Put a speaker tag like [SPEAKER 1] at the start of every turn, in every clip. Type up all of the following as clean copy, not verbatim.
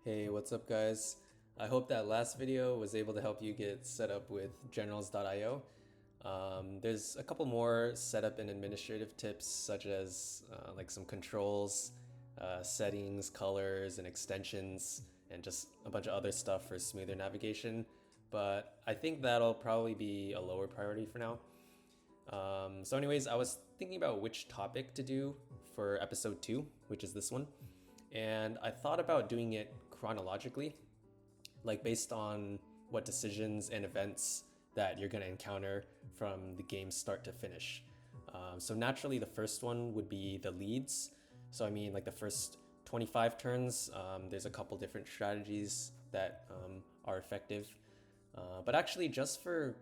[SPEAKER 1] Hey, what's up guys? I hope that last video was able to help you get set up with generals.io. There's a couple more setup and administrative tips such as like some controls, settings, colors, and extensions, and just a bunch of other stuff for smoother navigation. But I think that'll probably be a lower priority for now. So anyways, I was thinking about which topic to do for episode 2, which is this one. And I thought about doing it chronologically, like based on what decisions and events that you're going to encounter from the game's start to finish. So naturally, the first one would be the leads. So I mean, like the first 25 turns, there's a couple different strategies that are effective. But actually, just for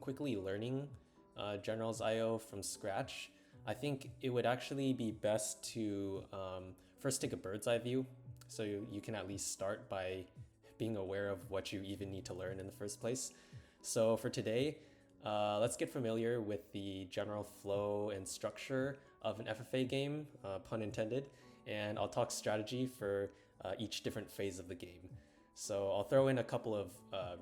[SPEAKER 1] quickly learning Generals IO from scratch, I think it would actually be best to first take a bird's eye view, so you can at least start by being aware of what you even need to learn in the first place. So for today, let's get familiar with the general flow and structure of an FFA game, pun intended, and I'll talk strategy for each different phase of the game. So I'll throw in a couple of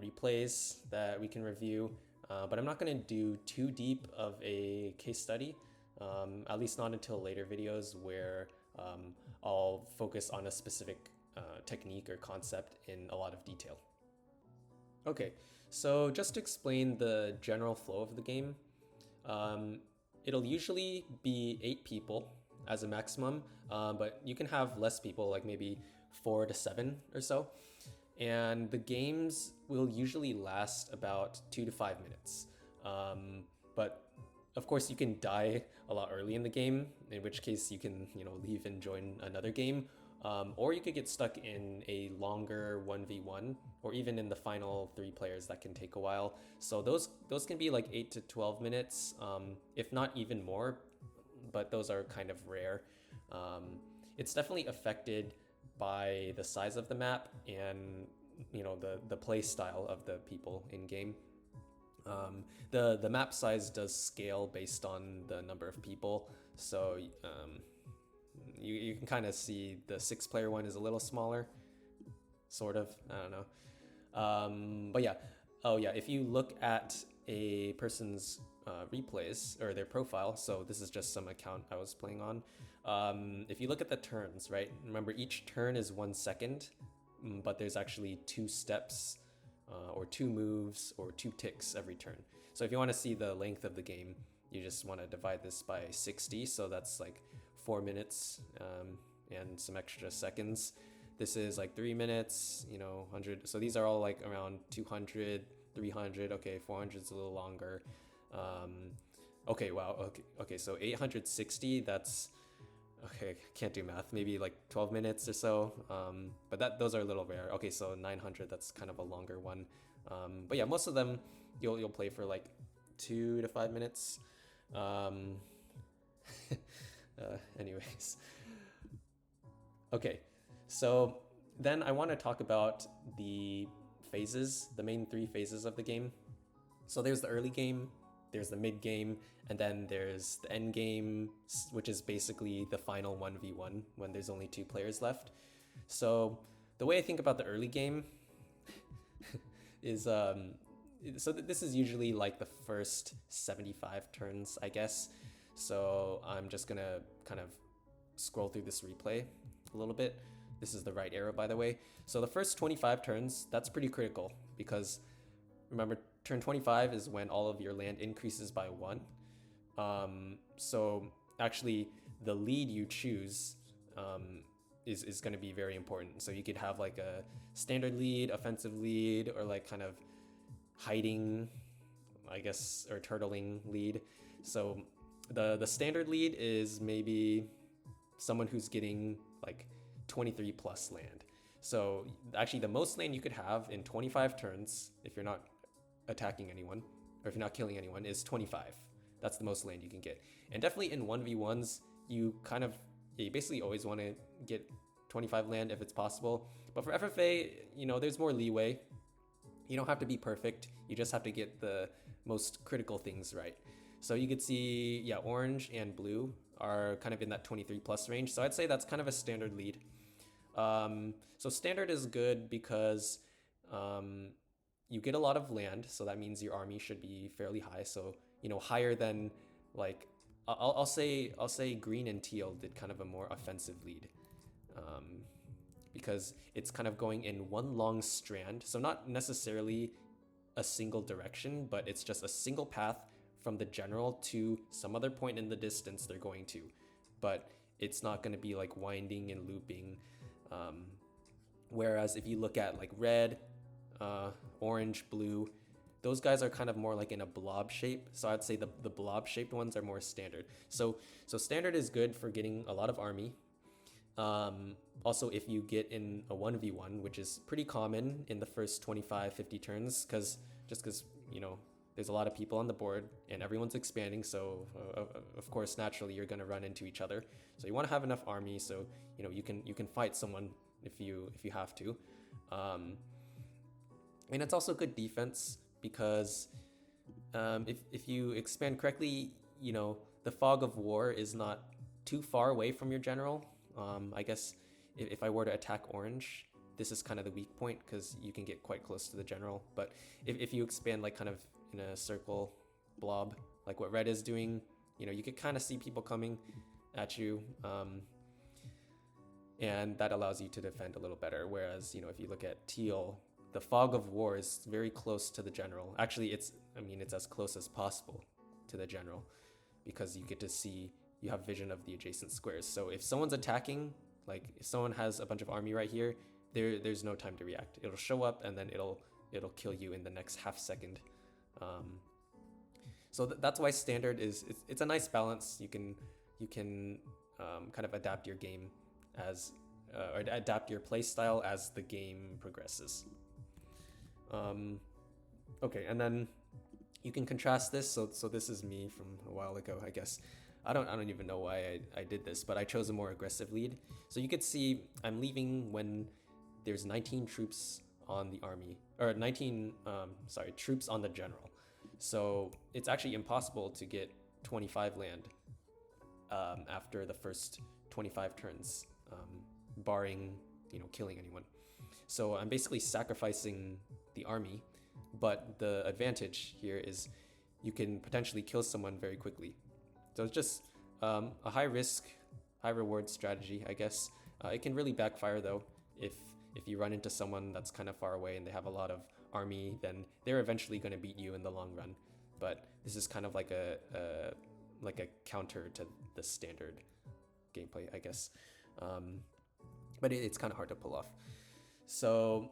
[SPEAKER 1] replays that we can review, but I'm not going to do too deep of a case study, at least not until later videos where I'll focus on a specific technique or concept in a lot of detail. Okay, so just to explain the general flow of the game, it'll usually be 8 people as a maximum, but you can have less people, like maybe 4 to 7 or so. And the games will usually last about 2 to 5 minutes. But of course, you can die a lot early in the game, in which case you can, leave and join another game. Or you could get stuck in a longer 1v1, or even in the final 3 players that can take a while. So those can be like 8 to 12 minutes, if not even more, but those are kind of rare. It's definitely affected by the size of the map and the play style of the people in game. The map size does scale based on the number of people, so you can kind of see the 6-player one is a little smaller, sort of. I don't know. But yeah, if you look at a person's replays or their profile, so this is just some account I was playing on. If you look at the turns, right? Remember, each turn is 1 second, but there's actually 2 steps or 2 moves or 2 ticks every turn. So if you want to see the length of the game, you just want to divide this by 60. So that's like 4 minutes and some extra seconds. This is like 3 minutes, 100. So these are all like around 200, 300. Okay, 400 is a little longer. Okay, wow. Okay, so 860, that's okay, can't do math, maybe like 12 minutes or so, but those are a little rare. Okay, so 900, that's kind of a longer one, but yeah, most of them you'll play for like 2 to 5 minutes. Anyways, okay, so then I want to talk about the phases, the main 3 phases of the game. So there's the early game, there's the mid game, and then there's the end game, which is basically the final 1v1 when there's only 2 players left. So the way I think about the early game is this is usually like the first 75 turns, I guess. So I'm just gonna kind of scroll through this replay a little bit. This is the right arrow, by the way. So the first 25 turns, that's pretty critical because remember, turn 25 is when all of your land increases by 1. So actually, the lead you choose is going to be very important. So you could have like a standard lead, offensive lead, or like kind of hiding, I guess, or turtling lead. So the standard lead is maybe someone who's getting like 23 plus land. So actually, the most land you could have in 25 turns, if you're not attacking anyone, or if you're not killing anyone, is 25. That's the most land you can get. And definitely in 1v1s, you basically always want to get 25 land if it's possible. But for FFA, there's more leeway. You don't have to be perfect. You just have to get the most critical things right. So you could see, yeah, orange and blue are kind of in that 23 plus range. So I'd say that's kind of a standard lead. So standard is good because you get a lot of land, so that means your army should be fairly high. So higher than like I'll say green and teal did kind of a more offensive lead, because it's kind of going in one long strand. So not necessarily a single direction, but it's just a single path from the general to some other point in the distance they're going to. But it's not going to be like winding and looping. Whereas if you look at like red, orange, blue, those guys are kind of more like in a blob shape. So I'd say the blob shaped ones are more standard. So standard is good for getting a lot of army. Also, if you get in a 1v1, which is pretty common in the first 25-50 turns, because there's a lot of people on the board and everyone's expanding, so of course naturally you're going to run into each other. So you want to have enough army so you can fight someone if you have to. And it's also good defense because if you expand correctly, the fog of war is not too far away from your general. I guess if I were to attack orange, this is kind of the weak point because you can get quite close to the general. But if you expand like kind of in a circle blob, like what red is doing, you can kind of see people coming at you. And that allows you to defend a little better. Whereas, if you look at teal, the fog of war is very close to the general. Actually, it's as close as possible to the general because you get to see, you have vision of the adjacent squares. So if someone's attacking, like if someone has a bunch of army right here, there's no time to react. It'll show up and then it'll kill you in the next half second. So that's why standard it's a nice balance. You can kind of adapt your game as or adapt your play style as the game progresses. Okay, and then you can contrast this. So this is me from a while ago, I guess. I don't even know why I did this, but I chose a more aggressive lead. So you could see I'm leaving when there's 19 troops on the army, or 19 troops on the general. So it's actually impossible to get 25 land after the first 25 turns, barring killing anyone. So I'm basically sacrificing the army, but the advantage here is you can potentially kill someone very quickly. So it's just a high risk, high reward strategy, I guess. It can really backfire though. If you run into someone that's kind of far away and they have a lot of army, then they're eventually going to beat you in the long run. But this is kind of like a counter to the standard gameplay, I guess. But it's kind of hard to pull off. So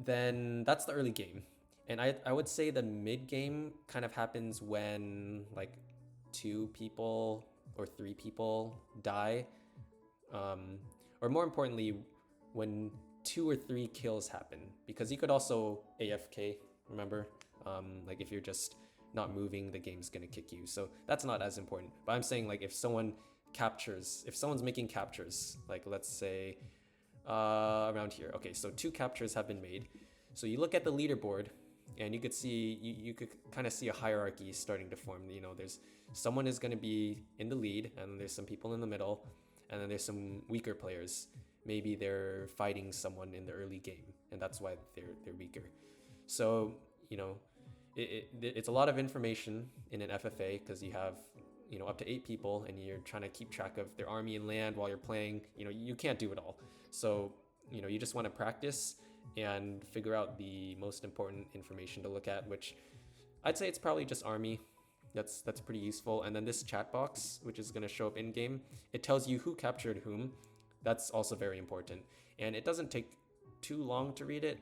[SPEAKER 1] then that's the early game. And I would say the mid game kind of happens when like 2 people or 3 people die. Or more importantly, when 2 or 3 kills happen, because you could also AFK, remember? Like if you're just not moving, the game's gonna kick you. So that's not as important. But I'm saying like if someone's making captures, like let's say around here. Okay, so 2 captures have been made. So you look at the leaderboard and you could see, you could kind of see a hierarchy starting to form. There's someone is gonna be in the lead, and there's some people in the middle, and then there's some weaker players. Maybe they're fighting someone in the early game, and that's why they're weaker. So it's a lot of information in an FFA because you have up to 8 people, and you're trying to keep track of their army and land while you're playing. You can't do it all. So you just want to practice and figure out the most important information to look at, which I'd say it's probably just army. That's pretty useful. And then this chat box, which is going to show up in game, it tells you who captured whom. That's also very important, and it doesn't take too long to read it.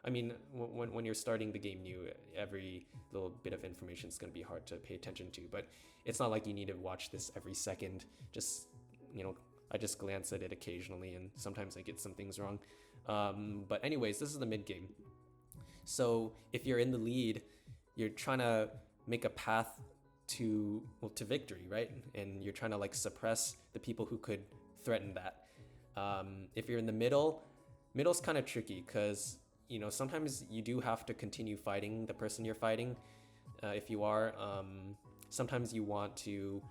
[SPEAKER 1] When you're starting the game new, every little bit of information is going to be hard to pay attention to, but it's not like you need to watch this every second. Just I just glance at it occasionally, and sometimes I get some things wrong. But anyways, this is the mid game. So if you're in the lead, you're trying to make a path to victory, right? And you're trying to like suppress the people who could threaten that. If you're in the middle's kind of tricky because sometimes you do have to continue fighting the person you're fighting. If you are, sometimes you want to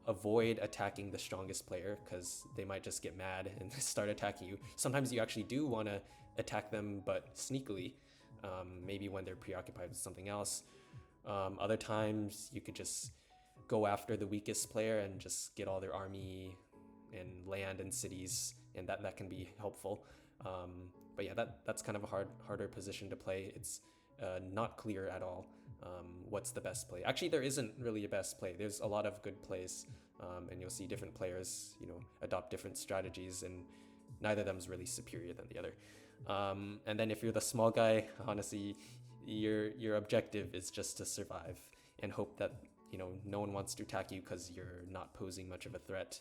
[SPEAKER 1] avoid attacking the strongest player because they might just get mad and start attacking you. Sometimes you actually do want to attack them, but sneakily, maybe when they're preoccupied with something else. Other times you could just go after the weakest player and just get all their army and land and cities, and that can be helpful. But yeah, that's kind of a harder position to play. It's not clear at all what's the best play. Actually, there isn't really a best play. There's a lot of good plays, and you'll see different players, adopt different strategies, and neither of them is really superior than the other. And then if you're the small guy, honestly, your objective is just to survive and hope that no one wants to attack you because you're not posing much of a threat.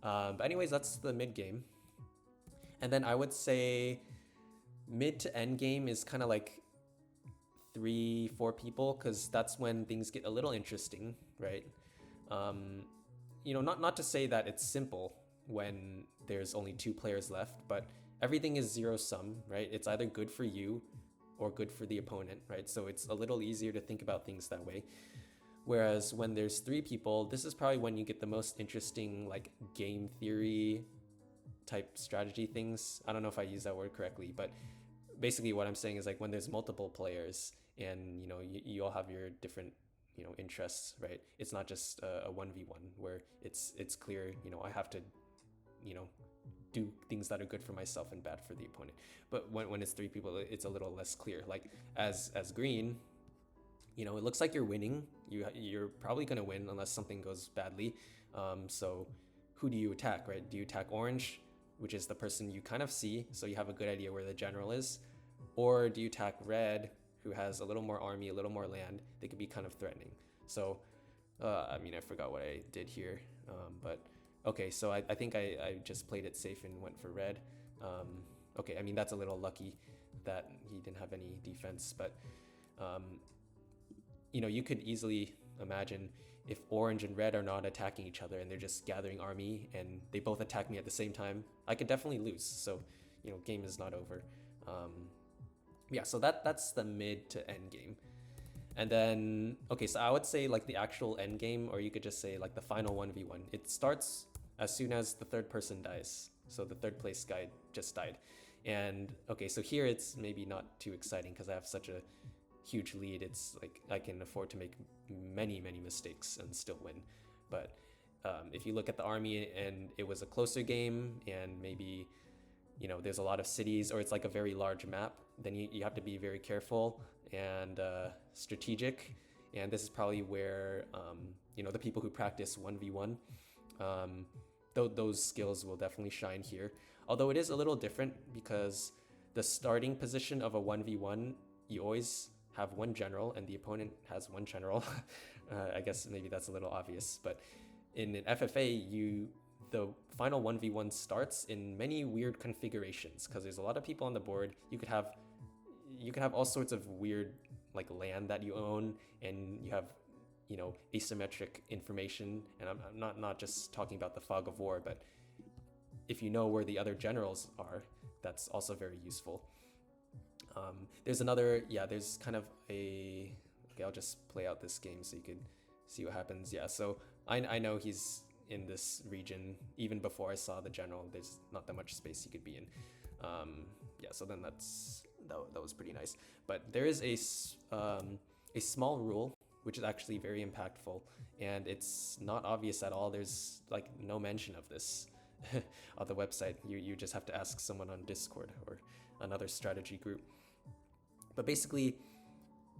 [SPEAKER 1] But anyways, that's the mid game. And then I would say mid to end game is kind of like 3-4 people, because that's when things get a little interesting, right? Not to say that it's simple when there's only 2 players left, but everything is zero sum, right? It's either good for you or good for the opponent, right? So it's a little easier to think about things that way. Whereas when there's 3 people, this is probably when you get the most interesting like game theory type strategy things. I don't know if I use that word correctly, but basically what I'm saying is like when there's multiple players and you all have your different interests, right? It's not just a 1v1 where it's clear, I have to do things that are good for myself and bad for the opponent. But when it's 3 people, it's a little less clear. Like as green, it looks like you're winning. You're probably going to win unless something goes badly. So who do you attack, right? Do you attack orange, which is the person you kind of see, so you have a good idea where the general is? Or do you attack red, who has a little more army, a little more land? They could be kind of threatening. So, I forgot what I did here. But okay, so I think I just played it safe and went for red. Okay, that's a little lucky that he didn't have any defense, but you could easily imagine if orange and red are not attacking each other and they're just gathering army and they both attack me at the same time, I could definitely lose. So, game is not over. Yeah, so that's the mid to end game. And then, okay, so I would say like the actual end game, or you could just say like the final 1v1. It starts as soon as the third person dies. So the third place guy just died. And okay, so here it's maybe not too exciting because I have such a huge lead. It's like I can afford to make many mistakes and still win. But if you look at the army and it was a closer game and maybe there's a lot of cities, or it's like a very large map, then you have to be very careful and strategic. And this is probably where the people who practice 1v1, those skills will definitely shine here. Although it is a little different because the starting position of a 1v1, you always have one general and the opponent has one general. I guess maybe that's a little obvious, but in an FFA, the final 1v1 starts in many weird configurations because there's a lot of people on the board. You could have all sorts of weird like land that you own, and you have asymmetric information. And I'm not just talking about the fog of war, but if you know where the other generals are, that's also very useful. There's kind of okay, I'll just play out this game so you could see what happens. Yeah, so I know he's in this region. Even before I saw the general, there's not that much space he could be in. Yeah, so then that was pretty nice. But there is a small rule which is actually very impactful, and it's not obvious at all. There's like no mention of this on the website. You just have to ask someone on Discord or another strategy group. But basically,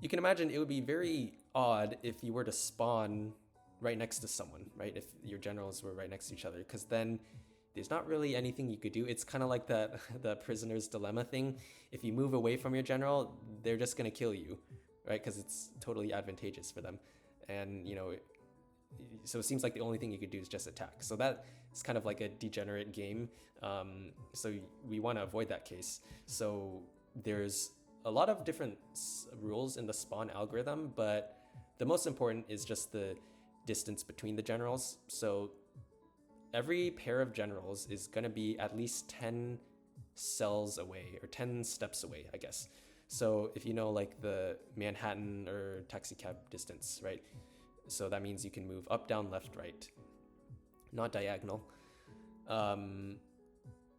[SPEAKER 1] you can imagine it would be very odd if you were to spawn right next to someone, right? If your generals were right next to each other, because then there's not really anything you could do. It's kind of like the prisoner's dilemma thing. If you move away from your general, they're just going to kill you, right? Because it's totally advantageous for them. And, so it seems like the only thing you could do is just attack. So that is kind of like a degenerate game. So we want to avoid that case. So there's a lot of different rules in the spawn algorithm, but the most important is just the distance between the generals. So every pair of generals is going to be at least 10 cells away, or 10 steps away, I guess. So if like the Manhattan or taxi cab distance, right? So that means you can move up, down, left, right. not diagonal,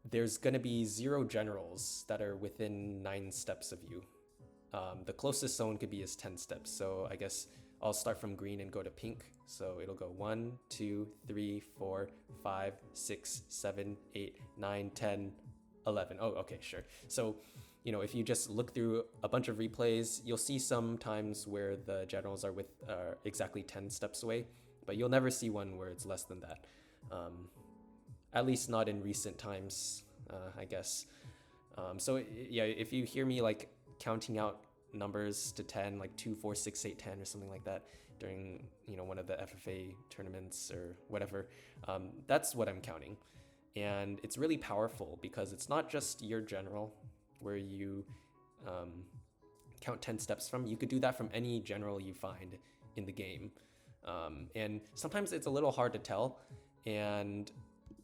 [SPEAKER 1] there's going to be 0 generals that are within 9 steps of you. The closest zone could be is 10 steps. So I guess I'll start from green and go to pink. So it'll go 1, 2, 3, 4, 5, 6, 7, 8, 9, 10, 11. Oh, okay, sure. So, you know, if you just look through a bunch of replays, you'll see some times where the generals are with exactly 10 steps away, but you'll never see one where it's less than that. At least not in recent times, I guess. So yeah, if you hear me like counting out numbers to 10, like 2, 4, 6, 8, 10 or something like that during, you know, one of the FFA tournaments or whatever, that's what I'm counting. And it's really powerful because it's not just your general where you count 10 steps from. You could do that from any general you find in the game. And sometimes it's a little hard to tell. And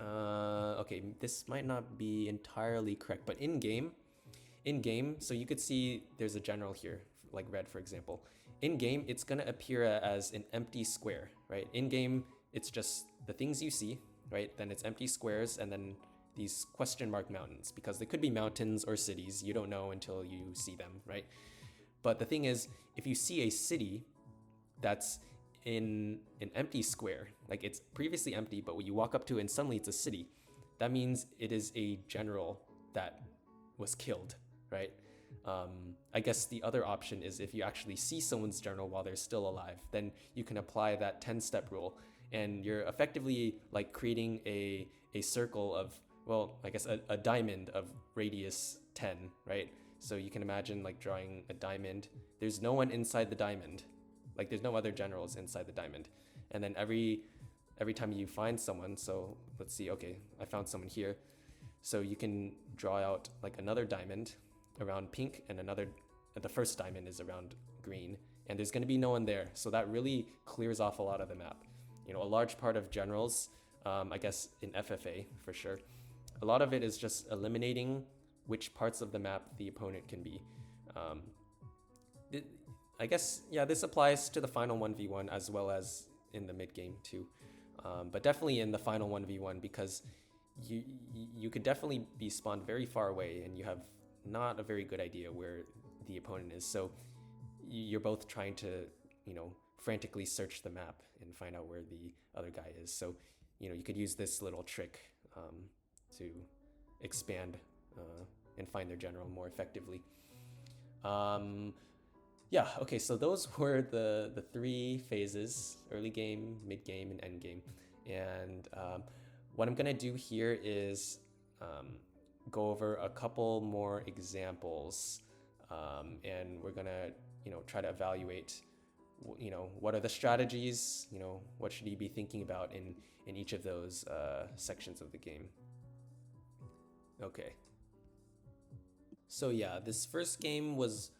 [SPEAKER 1] okay, this might not be entirely correct, but in game, so you could see there's a general here, like red, for example. In game, it's gonna appear as an empty square, right? In game, it's just the things you see, right? Then it's empty squares and then these question mark mountains, because they could be mountains or cities. You don't know until you see them, right? But the thing is, if you see a city that's in an empty square, like it's previously empty, but when you walk up to it and suddenly it's a city, that means it is a general that was killed, right? I guess the other option is if you actually see someone's general while they're still alive, then you can apply that 10-step rule, and you're effectively like creating a circle of, well, I guess a diamond of radius 10, right? So you can imagine like drawing a diamond. There's no one inside the diamond. Like there's no other generals inside the diamond. And then every time you find someone, so let's see, okay, I found someone here. So you can draw out like another diamond around pink and the first diamond is around green, and there's going to be no one there. So that really clears off a lot of the map. You know, a large part of generals, I guess in FFA for sure, a lot of it is just eliminating which parts of the map the opponent can be. I guess, yeah, this applies to the final 1v1 as well as in the mid game too. But definitely in the final 1v1, because you could definitely be spawned very far away and you have not a very good idea where the opponent is. So you're both trying to, you know, frantically search the map and find out where the other guy is. So, you know, you could use this little trick to expand and find their general more effectively. Yeah, okay, so those were the 3 phases: early game, mid game, and end game. And what I'm gonna do here is go over a couple more examples, and we're gonna, you know, try to evaluate, you know, what are the strategies, you know, what should you be thinking about in each of those sections of the game. Okay. So yeah, this first game was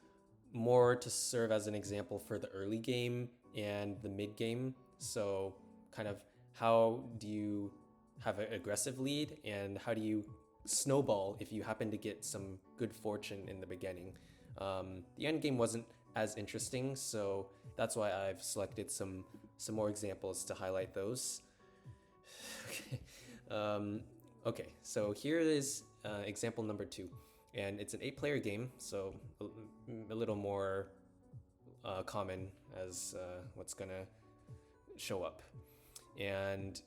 [SPEAKER 1] more to serve as an example for the early game and the mid game. So kind of how do you have an aggressive lead and how do you snowball if you happen to get some good fortune in the beginning. The end game wasn't as interesting, so that's why I've selected some more examples to highlight those. Okay, so here is example number 2. And it's an 8-player game, so a little more common as what's gonna show up. And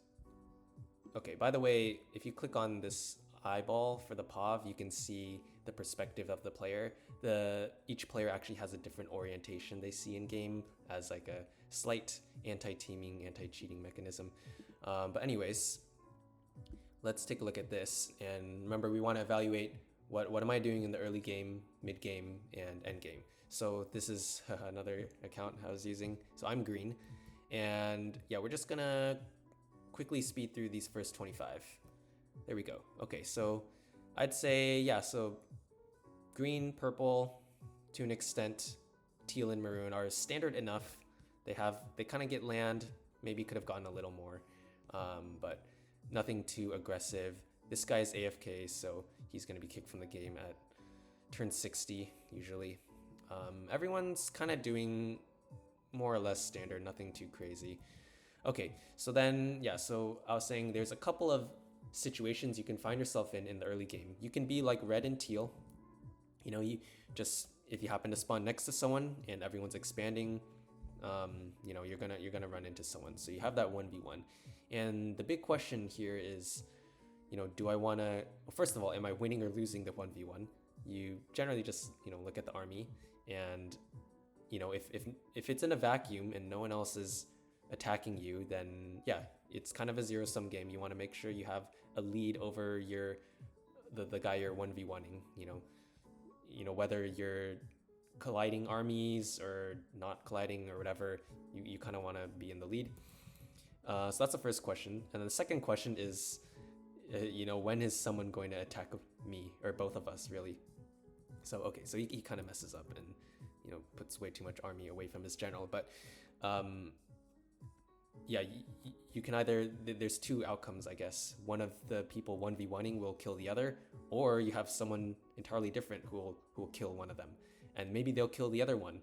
[SPEAKER 1] okay, by the way, if you click on this eyeball for the POV, you can see the perspective of the player. Each player actually has a different orientation they see in game as like a slight anti-teaming, anti-cheating mechanism. But anyways, let's take a look at this. And remember, we want to evaluate what am I doing in the early game, mid game, and end game. So this is another account I was using. So I'm green, and yeah, we're just gonna quickly speed through these first 25. There we go. Okay, so I'd say, yeah, so green, purple, to an extent, teal and maroon are standard enough. They kind of get land, maybe could have gotten a little more, but nothing too aggressive. This guy's AFK, so he's going to be kicked from the game at turn 60, usually. Everyone's kind of doing more or less standard, nothing too crazy. Okay, so then, yeah, so I was saying there's a couple of situations you can find yourself in the early game. You can be like red and teal. You know, you just, if you happen to spawn next to someone and everyone's expanding, you know, you're gonna run into someone. So you have that 1v1. And the big question here is, you know, do I want to, well, first of all, am I winning or losing the 1v1? You generally just, you know, look at the army, and you know, if it's in a vacuum and no one else is attacking you, then yeah, it's kind of a zero-sum game. You want to make sure you have a lead over the guy you're 1v1ing, you know, whether you're colliding armies or not colliding or whatever, you kind of want to be in the lead. So that's the first question. And then the second question is, you know, when is someone going to attack me or both of us, really? So, okay, so he kind of messes up and, you know, puts way too much army away from his general. But yeah, you can either, there's two outcomes, I guess. One of the people 1v1ing will kill the other, or you have someone entirely different who will kill one of them. And maybe they'll kill the other one,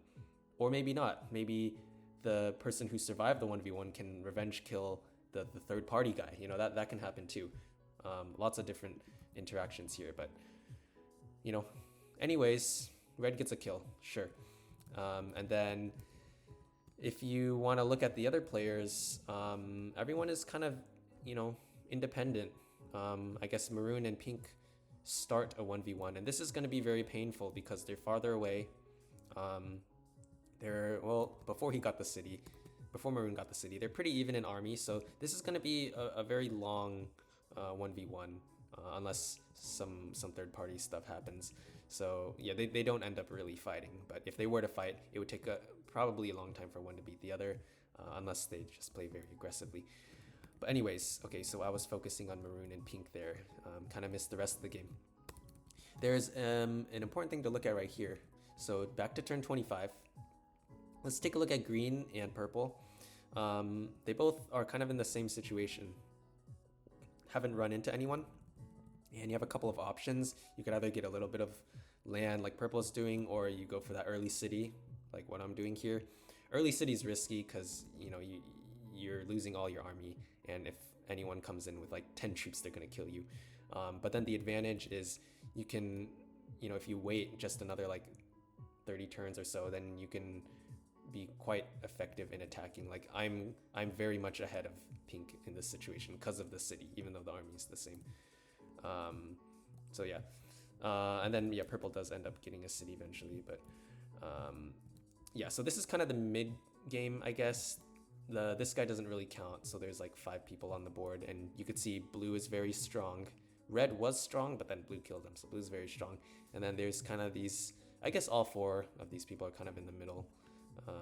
[SPEAKER 1] or maybe not. Maybe the person who survived the 1v1 can revenge kill the third party guy. You know, that can happen too. Lots of different interactions here, but you know, anyways, red gets a kill, sure. And then if you want to look at the other players, everyone is kind of, you know, independent. I guess maroon and pink start a 1v1, and this is going to be very painful because they're farther away. Well, before maroon got the city, they're pretty even in army, so this is going to be a very long 1v1, unless some third-party stuff happens. So yeah, they don't end up really fighting, but if they were to fight, it would take probably a long time for one to beat the other, unless they just play very aggressively. But anyways, okay, so I was focusing on maroon and pink there, kind of missed the rest of the game. There's an important thing to look at right here. So back to turn 25. Let's take a look at green and purple. They both are kind of in the same situation. Haven't run into anyone, and you have a couple of options. You could either get a little bit of land like purple is doing, or you go for that early city like what I'm doing here. Early city is risky because, you know, you're losing all your army, and if anyone comes in with like 10 troops, they're gonna kill you. But then the advantage is you can, you know, if you wait just another like 30 turns or so, then you can be quite effective in attacking. Like I'm very much ahead of pink in this situation because of the city, even though the army is the same. So yeah, and then yeah, purple does end up getting a city eventually, but yeah, so this is kind of the mid game, I guess. This guy doesn't really count, so there's like 5 people on the board, and you could see blue is very strong. Red was strong, but then blue killed him, so blue is very strong. And then there's kind of these, I guess all 4 of these people are kind of in the middle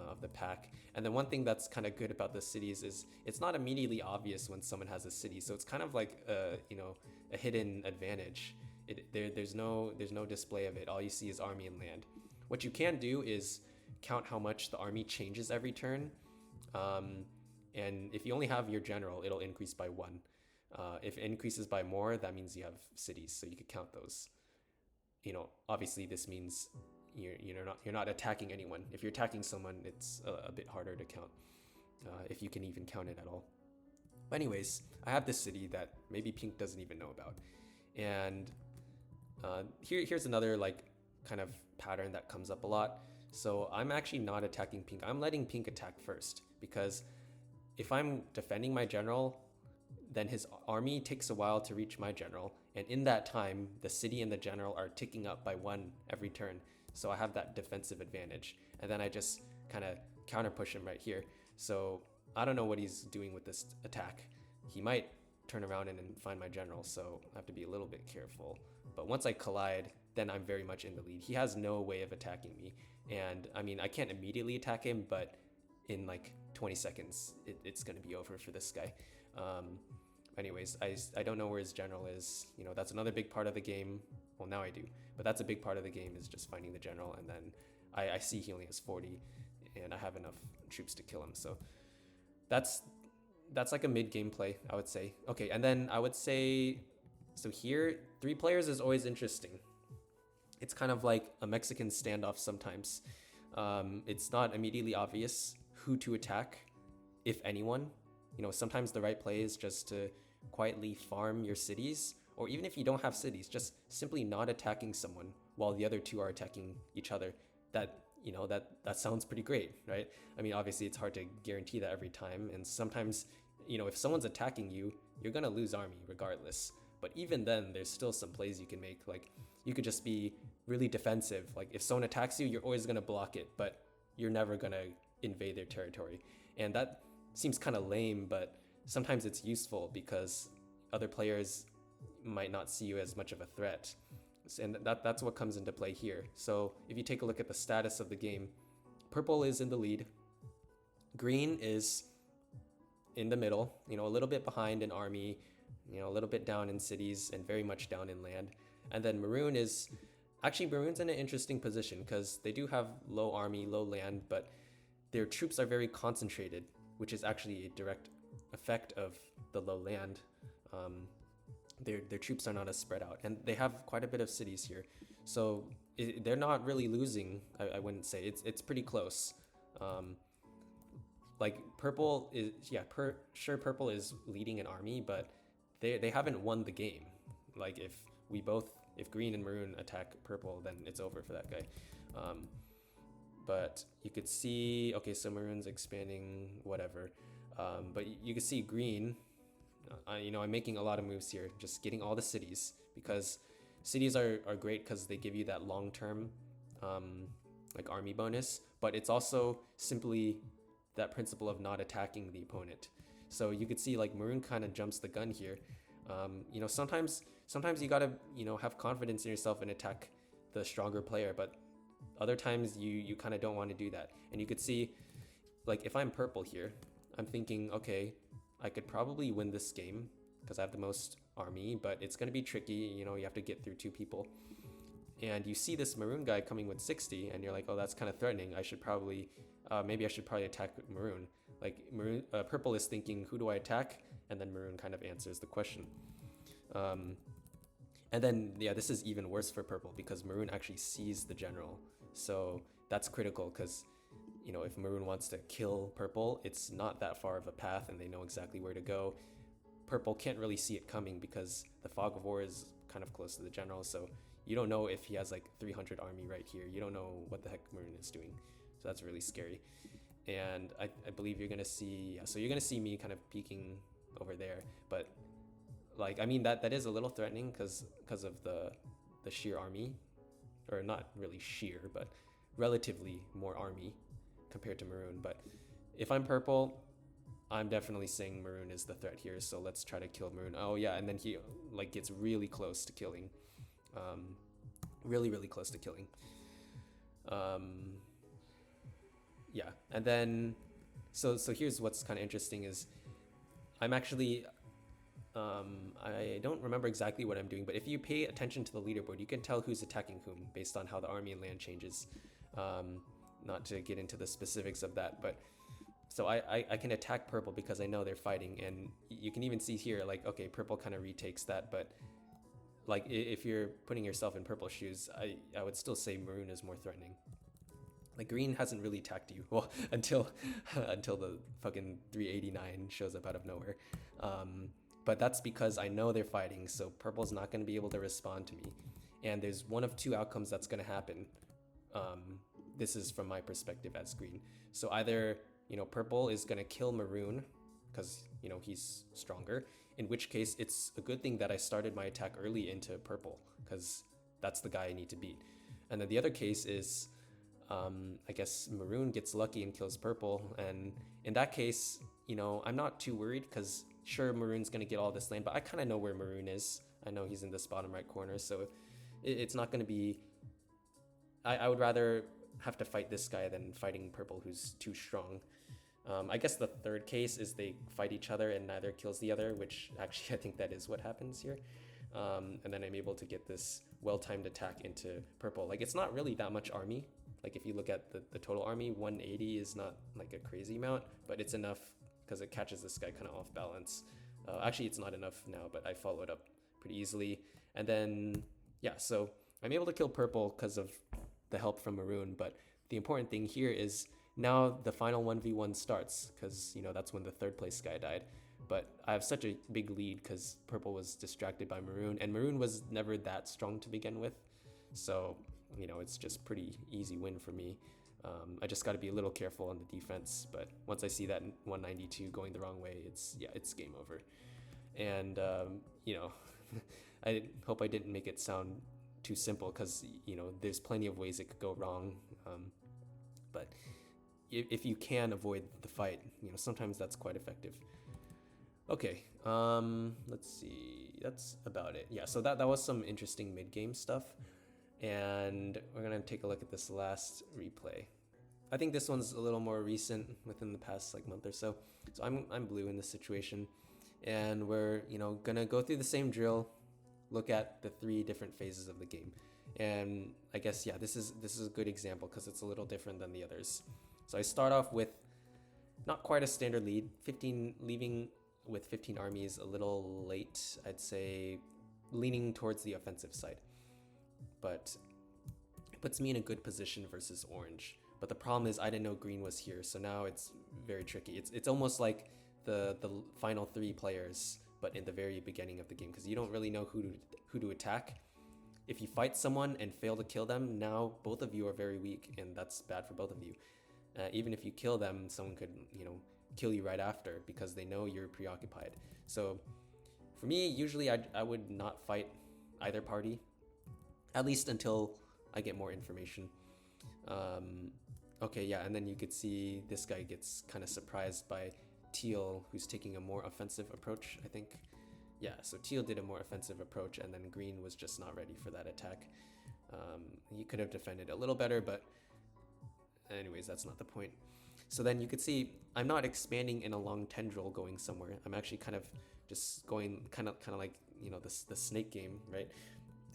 [SPEAKER 1] of the pack. And then one thing that's kind of good about the cities is it's not immediately obvious when someone has a city, so it's kind of like you know, a hidden advantage. There's no display of it. All you see is army and land. What you can do is count how much the army changes every turn, and if you only have your general, it'll increase by 1. If it increases by more, that means you have cities, so you could count those. You know, obviously this means you're not attacking anyone. If you're attacking someone, it's a bit harder to count, if you can even count it at all. But anyways, I have this city that maybe pink doesn't even know about, and here's another like kind of pattern that comes up a lot. So I'm actually not attacking pink. I'm letting pink attack first, because if I'm defending my general, then his army takes a while to reach my general, and in that time the city and the general are ticking up by 1 every turn, so I have that defensive advantage, and then I just kind of counter push him right here. So I don't know what he's doing with this attack. He might turn around and find my general, so I have to be a little bit careful. But once I collide, then I'm very much in the lead. He has no way of attacking me, and I mean, I can't immediately attack him, but in like 20 seconds it's going to be over for this guy. Anyways, I don't know where his general is. You know, that's another big part of the game. Well, now I do, but that's a big part of the game, is just finding the general, and then I see he only has 40, and I have enough troops to kill him. So that's like a mid-game play, I would say. Okay, and then I would say, so here, 3 players is always interesting. It's kind of like a Mexican standoff sometimes. It's not immediately obvious who to attack, if anyone. sometimes the right play is just to quietly farm your cities, or even if you don't have cities, just simply not attacking someone while the other two are attacking each other. That sounds pretty great, right? I mean, obviously it's hard to guarantee that every time, and sometimes, if someone's attacking you, you're gonna lose army regardless. But even then, there's still some plays you can make. Like, you could just be really defensive. Like, if someone attacks you, you're always gonna block it, but you're never gonna invade their territory. And that seems kind of lame, but sometimes it's useful because other players might not see you as much of a threat. And that's what comes into play here. So if you take a look at the status of the game, purple is in the lead, green is in the middle, a little bit behind in army, a little bit down in cities, and very much down in land. And then maroon's in an interesting position because they do have low army, low land, but their troops are very concentrated, which is actually a direct effect of the low land. Their troops are not as spread out, and they have quite a bit of cities here, so they're not really losing. I wouldn't say it's pretty close. Like purple is purple is leading an army, but they haven't won the game. Like if green and maroon attack purple, then it's over for that guy. But you could see, okay, so maroon's expanding, whatever. But you can see green. I'm making a lot of moves here, just getting all the cities, because cities are great because they give you that long-term like army bonus, but it's also simply that principle of not attacking the opponent. So you could see like maroon kind of jumps the gun here. Sometimes you gotta have confidence in yourself and attack the stronger player, but other times you kind of don't want to do that. And you could see, like, if I'm purple here, I'm thinking, okay, I could probably win this game because I have the most army, but it's going to be tricky. You have to get through two people. And you see this maroon guy coming with 60, and you're like, oh, that's kind of threatening. I should probably, maybe I should probably attack maroon. Like, purple is thinking, who do I attack? And then maroon kind of answers the question. And then, yeah, this is even worse for purple because maroon actually sees the general. So that's critical because if maroon wants to kill purple, it's not that far of a path and they know exactly where to go. Purple can't really see it coming because the fog of war is kind of close to the general, so you don't know if he has like 300 army right here. You don't know what the heck maroon is doing, so that's really scary. And I believe you're gonna see, so you're gonna see me kind of peeking over there, but like, I mean, that is a little threatening because of the sheer army, or not really sheer, but relatively more army compared to maroon. But if I'm purple, I'm definitely saying maroon is the threat here, so let's try to kill maroon. Oh yeah, and then he like gets really close to killing, really close to killing. Yeah, and then so here's what's kind of interesting is I'm actually I don't remember exactly what I'm doing, but if you pay attention to the leaderboard, you can tell who's attacking whom based on how the army and land changes. Not to get into the specifics of that, but so I can attack purple because I know they're fighting, and you can even see here, like, okay, purple kind of retakes that, but like if you're putting yourself in purple shoes, I would still say maroon is more threatening. Like green hasn't really attacked you, well, until the fucking 389 shows up out of nowhere. But that's because I know they're fighting, so purple's not going to be able to respond to me. And there's one of two outcomes that's going to happen. This is from my perspective as green. So either, purple is going to kill maroon because, he's stronger, in which case it's a good thing that I started my attack early into purple because that's the guy I need to beat. And then the other case is, I guess maroon gets lucky and kills purple. And in that case, I'm not too worried because sure, maroon's going to get all this land, but I kind of know where maroon is. I know he's in this bottom right corner, so it's not going to be... I would rather have to fight this guy than fighting purple who's too strong. I guess the third case is they fight each other and neither kills the other, which actually I think that is what happens here. And then I'm able to get this well-timed attack into purple. Like, it's not really that much army. Like, if you look at the total army, 180 is not like a crazy amount, but it's enough because it catches this guy kind of off balance. Actually, it's not enough now, but I followed up pretty easily. And then, yeah, so I'm able to kill purple because of the help from maroon, but the important thing here is now the final 1v1 starts, because, you know, that's when the third place guy died. But I have such a big lead because purple was distracted by maroon, and maroon was never that strong to begin with. So, you know, it's just pretty easy win for me. I just got to be a little careful on the defense, but once I see that 192 going the wrong way, it's game over. And, you know, I hope I didn't make it sound too simple, because, you know, there's plenty of ways it could go wrong. But if you can avoid the fight, you know, sometimes that's quite effective. Okay, let's see, that's about it. Yeah, so that was some interesting mid-game stuff. And we're gonna take a look at this last replay. I think this one's a little more recent, within the past like month or so. So I'm blue in this situation, and we're, you know, gonna go through the same drill, look at the 3 different phases of the game. And I guess, yeah, this is a good example because it's a little different than the others. So I start off with not quite a standard lead, 15, leaving with 15 armies a little late, I'd say, leaning towards the offensive side. But it puts me in a good position versus orange. But the problem is I didn't know green was here, so now it's very tricky. It's almost like the final 3 players, but in the very beginning of the game, because you don't really know who to attack. If you fight someone and fail to kill them, now both of you are very weak, and that's bad for both of you. Even if you kill them, someone could, you know, kill you right after because they know you're preoccupied. So for me, usually I would not fight either party, at least until I get more information. Okay, yeah, and then you could see this guy gets kind of surprised by teal, who's taking a more offensive approach, I think. Yeah, so teal did a more offensive approach, and then green was just not ready for that attack. He could have defended a little better, but anyways, that's not the point. So then you could see I'm not expanding in a long tendril going somewhere. I'm actually kind of just going kind of like, you know, the snake game, right?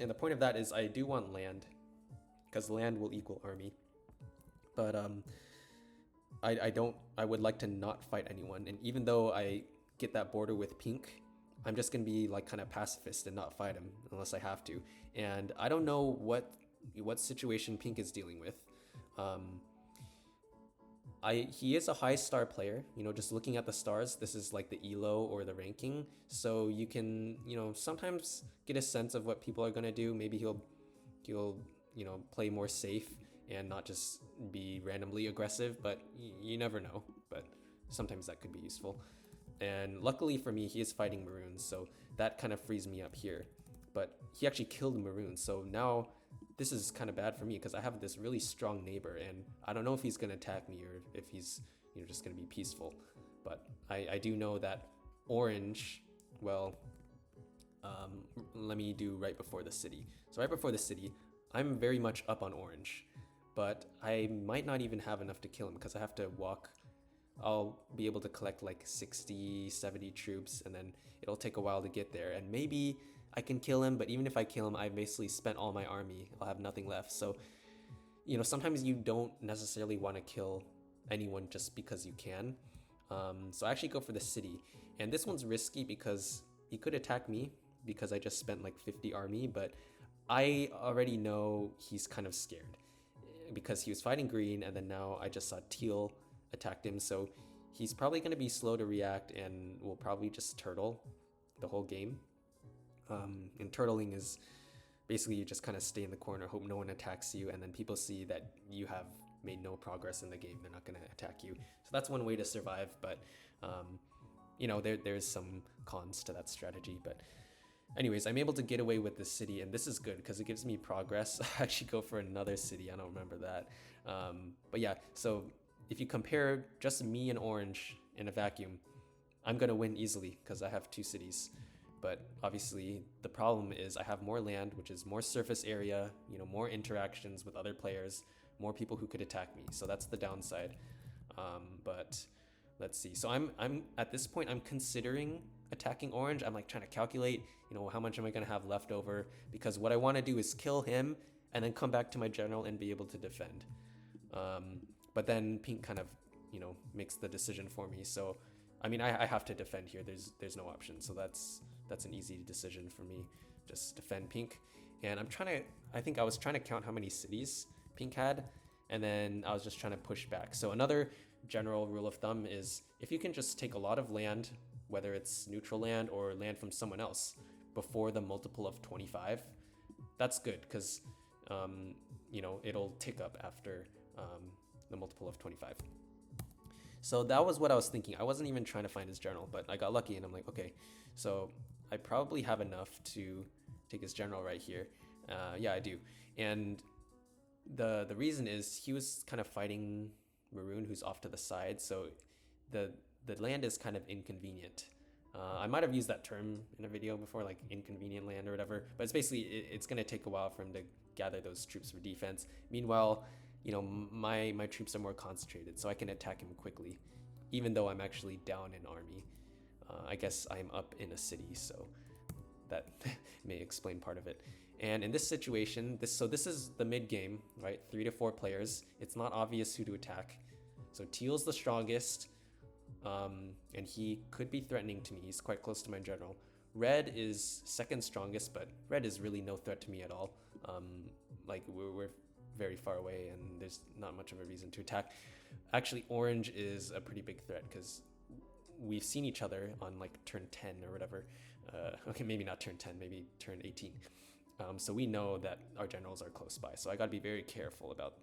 [SPEAKER 1] And the point of that is I do want land, because land will equal army. But I would like to not fight anyone. And even though I get that border with pink, I'm just gonna be like kind of pacifist and not fight him unless I have to. And I don't know what situation pink is dealing with. He is a high star player, you know, just looking at the stars, this is like the elo or the ranking. So you can, you know, sometimes get a sense of what people are gonna do. Maybe he'll, you know, play more safe and not just be randomly aggressive, but you never know. But sometimes that could be useful. And luckily for me, he is fighting maroons, so that kind of frees me up here. But he actually killed maroons, so now this is kind of bad for me because I have this really strong neighbor, and I don't know if he's gonna attack me or if he's, you know, just gonna be peaceful. But I do know that orange, well, let me do right before the city. So right before the city, I'm very much up on orange, but I might not even have enough to kill him because I have to walk. I'll be able to collect like 60, 70 troops, and then it'll take a while to get there. And maybe I can kill him, but even if I kill him, I've basically spent all my army. I'll have nothing left. So, you know, sometimes you don't necessarily want to kill anyone just because you can. So I actually go for the city. And this one's risky because he could attack me because I just spent like 50 army, but I already know he's kind of scared because he was fighting green, and then now I just saw teal attacked him, so he's probably going to be slow to react and will probably just turtle the whole game. And turtling is basically you just kind of stay in the corner, hope no one attacks you, and then people see that you have made no progress in the game, they're not going to attack you. So that's one way to survive, but you know, there's some cons to that strategy. But anyways, I'm able to get away with this city, and this is good because it gives me progress. I actually go for another city, I don't remember that. But yeah, so if you compare just me and orange in a vacuum, I'm gonna win easily because I have 2 cities. But obviously the problem is I have more land, which is more surface area, you know, more interactions with other players, more people who could attack me. So that's the downside. But let's see. So I'm at this point, I'm considering attacking orange. I'm like trying to calculate, you know, how much am I gonna have left over? Because what I wanna do is kill him and then come back to my general and be able to defend. But then pink kind of, you know, makes the decision for me. So, I mean, I have to defend here. There's no option. So that's an easy decision for me. Just defend pink. And I think I was trying to count how many cities pink had. and then I was just trying to push back. So another general rule of thumb is if you can just take a lot of land, whether it's neutral land or land from someone else, before the multiple of 25, that's good, because you know, it'll tick up after the multiple of 25. So that was what I was thinking. I wasn't even trying to find his general, but I got lucky and I'm like, okay, so I probably have enough to take his general right here. Yeah, I do. And the reason is he was kind of fighting Maroon, who's off to the side, so the land is kind of inconvenient. I might have used that term in a video before, like inconvenient land or whatever, but it's basically, it's going to take a while for him to gather those troops for defense. Meanwhile, you know, my troops are more concentrated, so I can attack him quickly, even though I'm actually down in army. I guess I'm up in a city, so that may explain part of it. And in this situation, this is the mid game, right? 3 to 4 players. It's not obvious who to attack. So Teal's the strongest, and he could be threatening to me. He's quite close to my general. Red is second strongest, but Red is really no threat to me at all. Like we're very far away, and there's not much of a reason to attack. Actually, Orange is a pretty big threat because we've seen each other on like turn 10 or whatever. Okay, maybe not turn 10, maybe turn 18. So we know that our generals are close by. So I got to be very careful about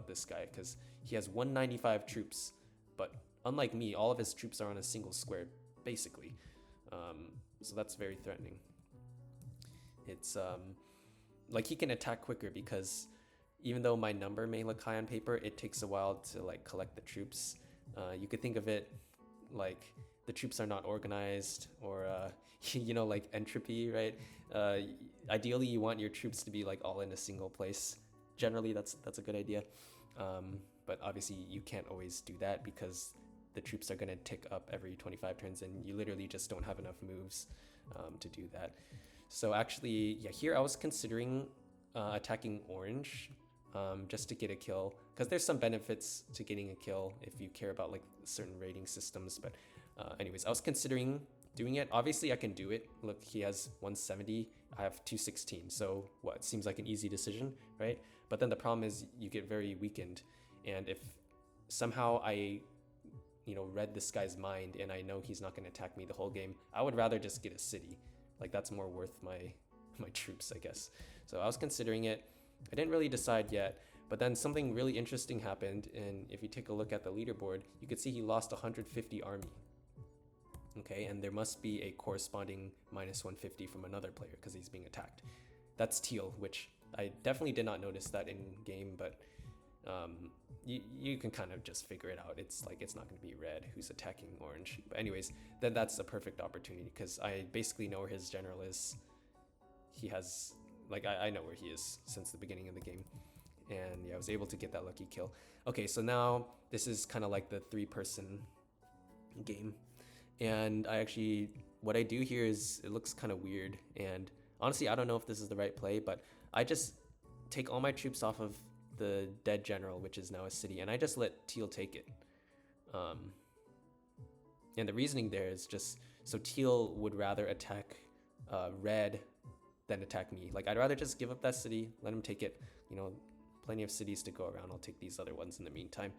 [SPEAKER 1] this guy because he has 195 troops, but unlike me, all of his troops are on a single square, basically. So that's very threatening. It's like he can attack quicker because even though my number may look high on paper, it takes a while to like collect the troops. You could think of it like the troops are not organized, or you know, like entropy, right? Ideally, you want your troops to be like all in a single place. Generally, that's a good idea. But obviously, you can't always do that because the troops are going to tick up every 25 turns, and you literally just don't have enough moves to do that. So actually, yeah, here I was considering attacking Orange just to get a kill, because there's some benefits to getting a kill if you care about like certain rating systems. But anyways, I was considering doing it. Obviously, I can do it. Look, he has 170. I have 216. So what? Seems like an easy decision, right? But then the problem is you get very weakened, and if somehow I, you know, read this guy's mind and I know he's not going to attack me the whole game, I would rather just get a city. Like that's more worth my troops, I guess. So I was considering it. I didn't really decide yet, but then something really interesting happened, and if you take a look at the leaderboard, you could see he lost 150 army. Okay, and there must be a corresponding minus 150 from another player because he's being attacked. That's Teal, which I definitely did not notice that in game, but you can kind of just figure it out. It's like it's not going to be Red who's attacking Orange. But anyways, then that's a perfect opportunity because I basically know where his general is. He has, like, I know where he is since the beginning of the game. And yeah, I was able to get that lucky kill. Okay, so now this is kind of like the 3-person game. And I actually, what I do here is, it looks kind of weird. And honestly, I don't know if this is the right play, but I just take all my troops off of the dead general, which is now a city, and I just let Teal take it. And the reasoning there is just, so Teal would rather attack Red than attack me. Like, I'd rather just give up that city, let him take it. You know, plenty of cities to go around. I'll take these other ones in the meantime.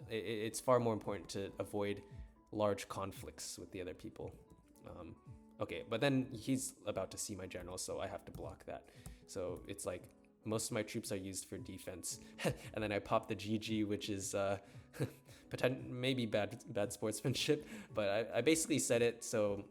[SPEAKER 1] It's far more important to avoid large conflicts with the other people. Okay, but then he's about to see my general, so I have to block that. So it's like most of my troops are used for defense, and then I pop the GG, which is maybe bad sportsmanship, but I basically said it so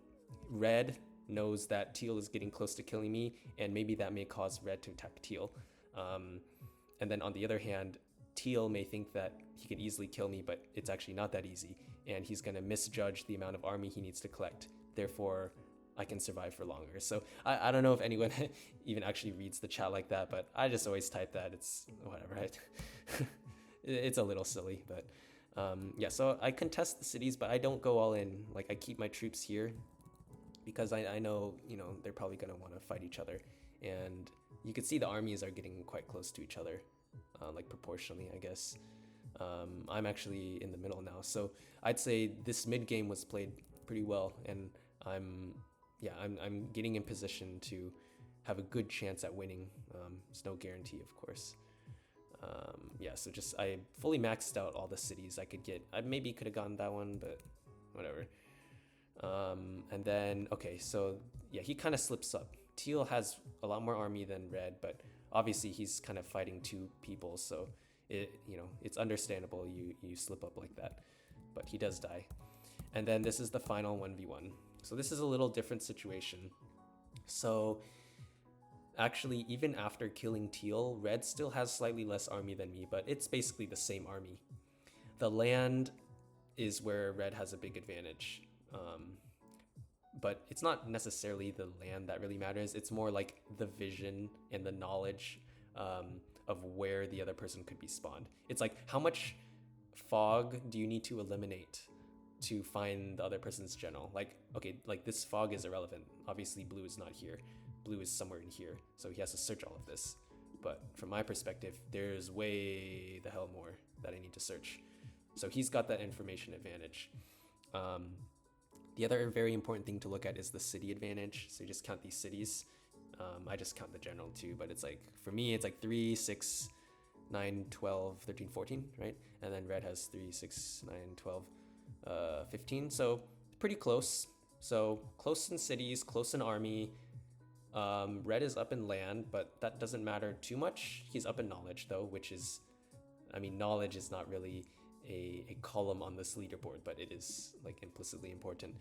[SPEAKER 1] Red knows that Teal is getting close to killing me, and maybe that may cause Red to attack Teal. And then on the other hand, Teal may think that he can easily kill me, but it's actually not that easy, and he's going to misjudge the amount of army he needs to collect. Therefore, I can survive for longer. So I don't know if anyone even actually reads the chat like that, but I just always type that. It's whatever, right? It's a little silly, but yeah, so I contest the cities, but I don't go all in. Like, I keep my troops here because I know, you know, they're probably going to want to fight each other. And you can see the armies are getting quite close to each other, like proportionally, I guess. I'm actually in the middle now. So I'd say this mid game was played pretty well, and I'm getting in position to have a good chance at winning. It's no guarantee, of course. Yeah, so just I fully maxed out all the cities I could get. I maybe could have gotten that one, but whatever. And then, okay, so yeah, he kind of slips up. Teal has a lot more army than red, but obviously he's kind of fighting two people, so it's understandable you slip up like that. But he does die. And then this is the final 1v1. So this is a little different situation. So actually, even after killing Teal, red still has slightly less army than me, but it's basically the same army. The land is where red has a big advantage. But it's not necessarily the land that really matters. It's more like the vision and the knowledge of where the other person could be spawned. It's like, how much fog do you need to eliminate to find the other person's general? Like, okay, like this fog is irrelevant. Obviously blue is not here. Blue is somewhere in here, so he has to search all of this. But from my perspective, there's way the hell more that I need to search. So he's got that information advantage. The other very important thing to look at is the city advantage. So you just count these cities. I just count the general too, but it's like, for me, it's like 3, 6, 9, 12, 13, 14, right? And then red has 3, 6, 9, 12, 15. So pretty close. So close in cities, close in army. Red is up in land, but that doesn't matter too much. He's up in knowledge though, which is, I mean, knowledge is not really a column on this leaderboard, but it is like implicitly important.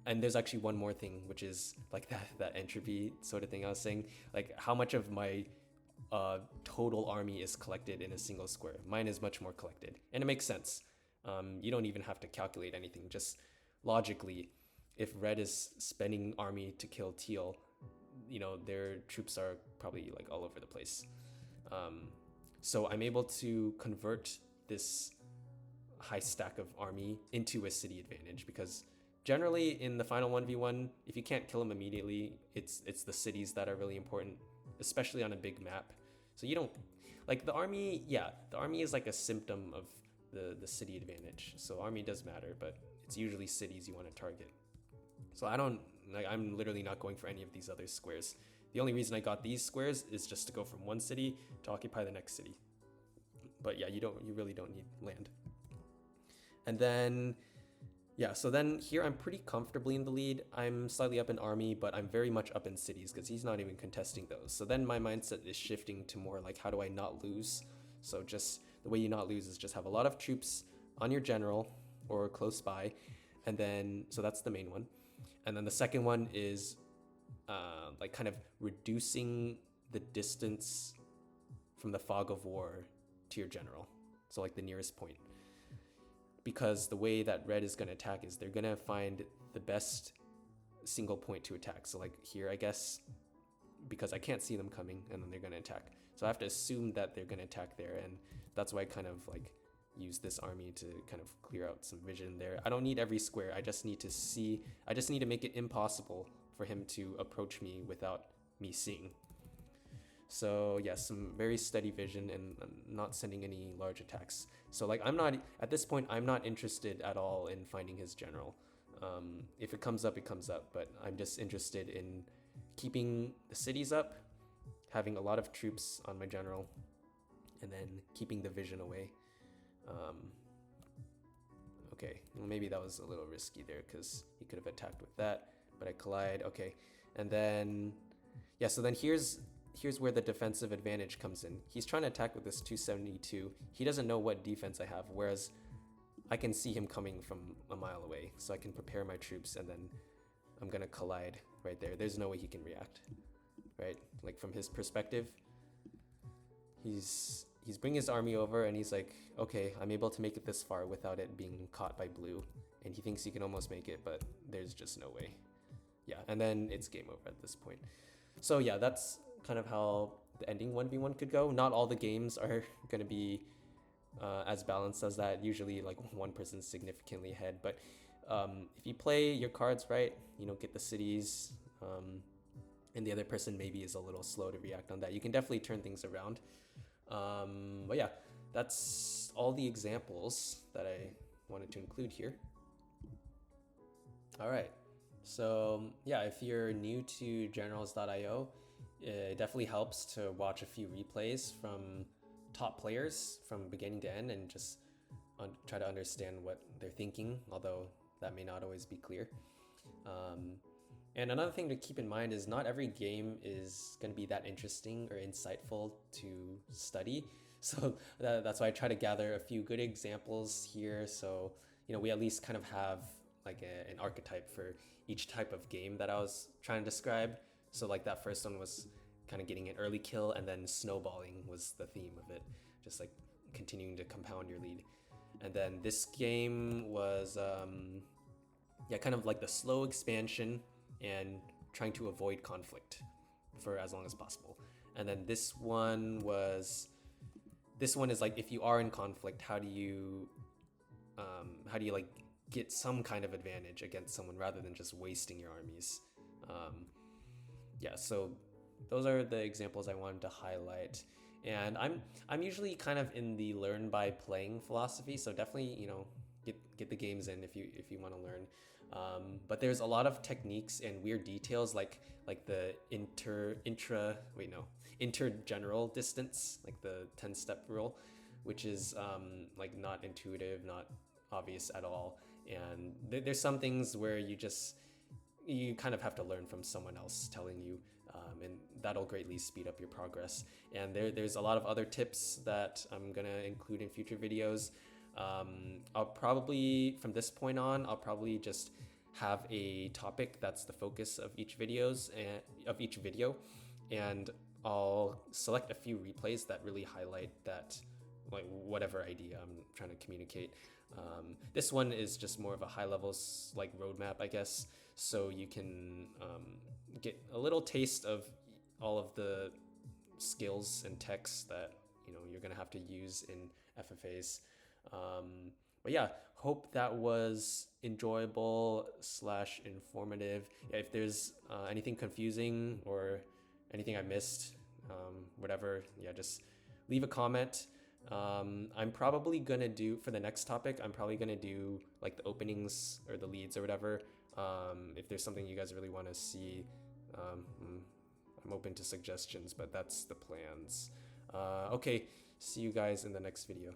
[SPEAKER 1] And there's actually one more thing, which is like that entropy sort of thing I was saying, like how much of my total army is collected in a single square. Mine is much more collected, and it makes sense. You don't even have to calculate anything. Just logically, if red is spending army to kill teal, their troops are probably like all over the place. So I'm able to convert this high stack of army into a city advantage, because generally in the final 1v1, if you can't kill them immediately, it's the cities that are really important, especially on a big map. So you don't, like the army is like a symptom of the city advantage. So army does matter, but it's usually cities you want to target. So I'm literally not going for any of these other squares. The only reason I got these squares is just to go from one city to occupy the next city. But yeah, you really don't need land. And then, yeah, so then here I'm pretty comfortably in the lead. I'm slightly up in army, but I'm very much up in cities because he's not even contesting those. So then my mindset is shifting to more like, how do I not lose? So just the way you not lose is just have a lot of troops on your general or close by. And then, so that's the main one. And then the second one is like kind of reducing the distance from the fog of war to your general. So like the nearest point. Because the way that red is going to attack is they're going to find the best single point to attack. So like here, I guess, because I can't see them coming, and then they're going to attack. So I have to assume that they're going to attack there, and that's why I kind of like use this army to kind of clear out some vision there. I don't need every square. I just need to make it impossible for him to approach me without me seeing. So yeah, some very steady vision and not sending any large attacks. So like at this point, I'm not interested at all in finding his general. If it comes up, it comes up, but I'm just interested in keeping the cities up, having a lot of troops on my general, and then keeping the vision away. Okay, well, maybe that was a little risky there because he could have attacked with that, but I collide. Okay, and then, yeah, so then here's where the defensive advantage comes in. He's trying to attack with this 272. He doesn't know what defense I have, whereas I can see him coming from a mile away, so I can prepare my troops, and then I'm gonna collide right there. There's no way he can react, right? Like from his perspective, he's bringing his army over, and he's like, okay, I'm able to make it this far without it being caught by blue, and he thinks he can almost make it, but there's just no way. Yeah, and then it's game over at this point. So yeah, that's kind of how the ending 1v1 could go. Not all the games are going to be as balanced as that. Usually like one person's significantly ahead, but if you play your cards right, get the cities, and the other person maybe is a little slow to react on that, you can definitely turn things around. But yeah, that's all the examples that I wanted to include here. All right, so yeah, if you're new to generals.io, it definitely helps to watch a few replays from top players from beginning to end and just try to understand what they're thinking, although that may not always be clear. And another thing to keep in mind is not every game is going to be that interesting or insightful to study. So that's why I try to gather a few good examples here. So, we at least kind of have like an archetype for each type of game that I was trying to describe. So like that first one was kind of getting an early kill, and then snowballing was the theme of it. Just like continuing to compound your lead. And then this game was, kind of like the slow expansion and trying to avoid conflict for as long as possible. And then this one is like, if you are in conflict, how do you like get some kind of advantage against someone rather than just wasting your armies? So those are the examples I wanted to highlight. And I'm usually kind of in the learn by playing philosophy, so definitely get the games in if you want to learn. But there's a lot of techniques and weird details like the intergeneral distance, like the 10-step rule, which is like not intuitive, not obvious at all. And there's some things where you kind of have to learn from someone else telling you, and that'll greatly speed up your progress. And there's a lot of other tips that I'm gonna include in future videos. I'll probably, from this point on, I'll probably just have a topic that's the focus of each video, and I'll select a few replays that really highlight that, like, whatever idea I'm trying to communicate. This one is just more of a high level like roadmap, I guess, so you can get a little taste of all of the skills and techs that you're gonna have to use in FFAs. But yeah, hope that was enjoyable / informative. If there's anything confusing or anything I missed, whatever, just leave a comment. I'm probably gonna do, for the next topic, I'm probably gonna do like the openings or the leads or whatever. If there's something you guys really want to see, I'm open to suggestions, but that's the plans. Okay, see you guys in the next video.